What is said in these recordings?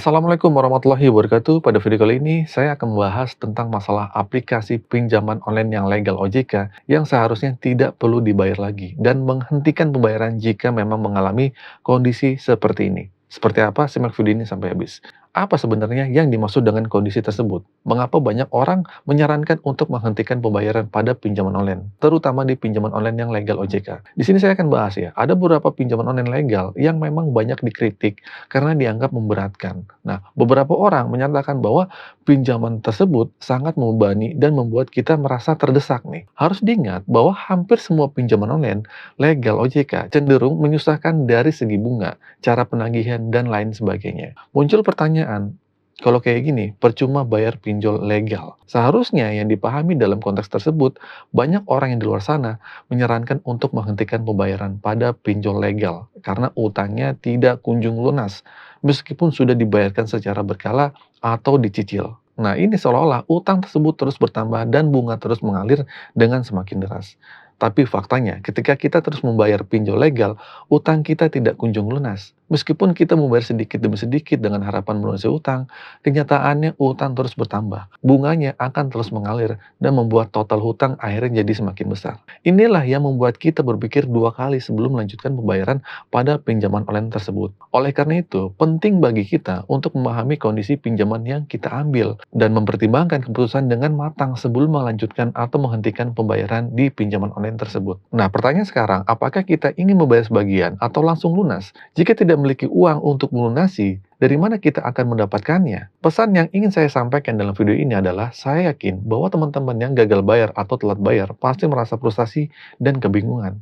Assalamualaikum warahmatullahi wabarakatuh. Pada video kali ini, saya akan membahas tentang masalah aplikasi pinjaman online yang legal OJK yang seharusnya tidak perlu dibayar lagi dan menghentikan pembayaran jika memang mengalami kondisi seperti ini. Seperti apa? Simak video ini sampai habis. Apa sebenarnya yang dimaksud dengan kondisi tersebut? Mengapa banyak orang menyarankan untuk menghentikan pembayaran pada pinjaman online, terutama di pinjaman online yang legal OJK? Di sini saya akan bahas ya, ada beberapa pinjaman online legal yang memang banyak dikritik karena dianggap memberatkan. Nah, beberapa orang menyatakan bahwa pinjaman tersebut sangat membebani dan membuat kita merasa terdesak nih. Harus diingat bahwa hampir semua pinjaman online legal OJK cenderung menyusahkan dari segi bunga, cara penagihan, dan lain sebagainya. Muncul pertanyaan, kalau kayak gini, percuma bayar pinjol legal. Seharusnya yang dipahami dalam konteks tersebut, banyak orang yang di luar sana menyarankan untuk menghentikan pembayaran pada pinjol legal karena utangnya tidak kunjung lunas, meskipun sudah dibayarkan secara berkala atau dicicil. Nah, ini seolah-olah utang tersebut terus bertambah dan bunga terus mengalir dengan semakin deras. Tapi faktanya, ketika kita terus membayar pinjol legal, utang kita tidak kunjung lunas. Meskipun kita membayar sedikit demi sedikit dengan harapan melunasi utang, kenyataannya utang terus bertambah. Bunganya akan terus mengalir dan membuat total hutang akhirnya jadi semakin besar. Inilah yang membuat kita berpikir dua kali sebelum melanjutkan pembayaran pada pinjaman online tersebut. Oleh karena itu, penting bagi kita untuk memahami kondisi pinjaman yang kita ambil dan mempertimbangkan keputusan dengan matang sebelum melanjutkan atau menghentikan pembayaran di pinjaman online tersebut. Nah, pertanyaan sekarang, apakah kita ingin membayar sebagian atau langsung lunas? Jika tidak memiliki uang untuk melunasi, dari mana kita akan mendapatkannya? Pesan yang ingin saya sampaikan dalam video ini adalah, saya yakin bahwa teman-teman yang gagal bayar atau telat bayar pasti merasa frustasi dan kebingungan.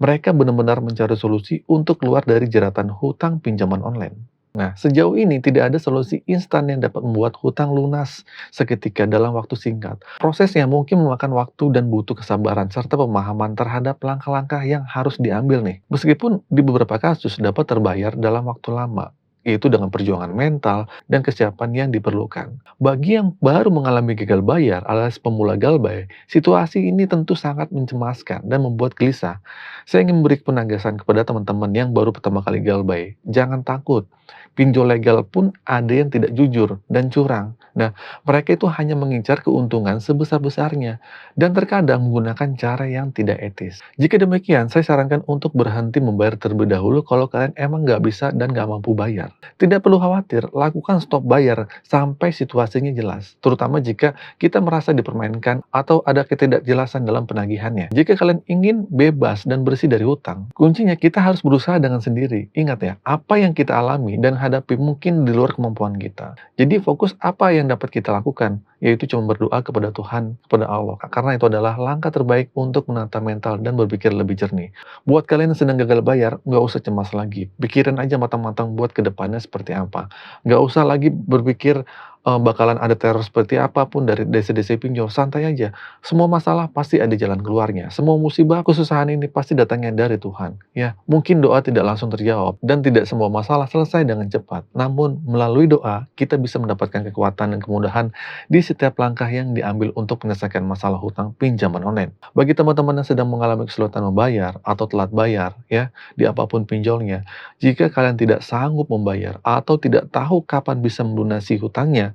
Mereka benar-benar mencari solusi untuk keluar dari jeratan hutang pinjaman online. Nah, sejauh ini tidak ada solusi instan yang dapat membuat hutang lunas seketika dalam waktu singkat. Prosesnya mungkin memakan waktu dan butuh kesabaran serta pemahaman terhadap langkah-langkah yang harus diambil nih. Meskipun di beberapa kasus dapat terbayar dalam waktu lama, yaitu dengan perjuangan mental dan kesiapan yang diperlukan. Bagi yang baru mengalami gagal bayar alias pemula galbay, situasi ini tentu sangat mencemaskan dan membuat gelisah. Saya ingin memberi penegasan kepada teman-teman yang baru pertama kali galbay. Jangan takut, pinjol legal pun ada yang tidak jujur dan curang. Nah, mereka itu hanya mengincar keuntungan sebesar-besarnya dan terkadang menggunakan cara yang tidak etis. Jika demikian, saya sarankan untuk berhenti membayar terlebih dahulu kalau kalian emang nggak bisa dan nggak mampu bayar. Tidak perlu khawatir, lakukan stop bayar sampai situasinya jelas, terutama jika kita merasa dipermainkan atau ada ketidakjelasan dalam penagihannya. Jika kalian ingin bebas dan bersih dari hutang, kuncinya kita harus berusaha dengan sendiri. Ingat ya, apa yang kita alami dan hadapi mungkin di luar kemampuan kita. Jadi fokus apa yang dapat kita lakukan, yaitu cuma berdoa kepada Tuhan, kepada Allah. Karena itu adalah langkah terbaik untuk menata mental dan berpikir lebih jernih. Buat kalian yang sedang gagal bayar, nggak usah cemas lagi. Pikirin aja matang-matang buat ke depannya seperti apa. Nggak usah lagi berpikir bakalan ada teror seperti apapun dari desa-desa pinjol. Santai aja. Semua masalah pasti ada jalan keluarnya. Semua musibah, kesusahan ini pasti datangnya dari Tuhan. Ya, mungkin doa tidak langsung terjawab dan tidak semua masalah selesai dengan cepat. Namun, melalui doa, kita bisa mendapatkan kekuatan dan kemudahan di setiap langkah yang diambil untuk menyelesaikan masalah hutang pinjaman online. Bagi teman-teman yang sedang mengalami kesulitan membayar atau telat bayar, ya, di apapun pinjolnya, jika kalian tidak sanggup membayar atau tidak tahu kapan bisa melunasi hutangnya,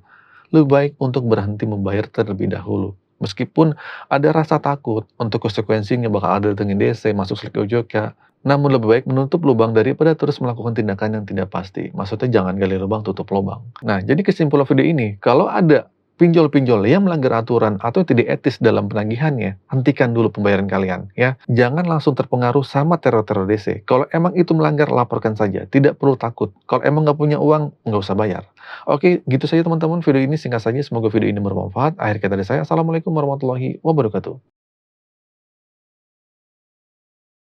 lebih baik untuk berhenti membayar terlebih dahulu. Meskipun ada rasa takut untuk konsekuensinya bakal ada datengin DC, masuk slek OJK, namun lebih baik menutup lubang daripada terus melakukan tindakan yang tidak pasti. Maksudnya jangan gali lubang, tutup lubang. Nah, jadi kesimpulan video ini, kalau ada pinjol-pinjol yang melanggar aturan atau tidak etis dalam penagihannya, hentikan dulu pembayaran kalian ya. Jangan langsung terpengaruh sama teror-teror DC. Kalau emang itu melanggar, laporkan saja. Tidak perlu takut. Kalau emang nggak punya uang, nggak usah bayar. Oke, gitu saja teman-teman video ini, singkat saja. Semoga video ini bermanfaat. Akhir kata dari saya, Assalamualaikum warahmatullahi wabarakatuh.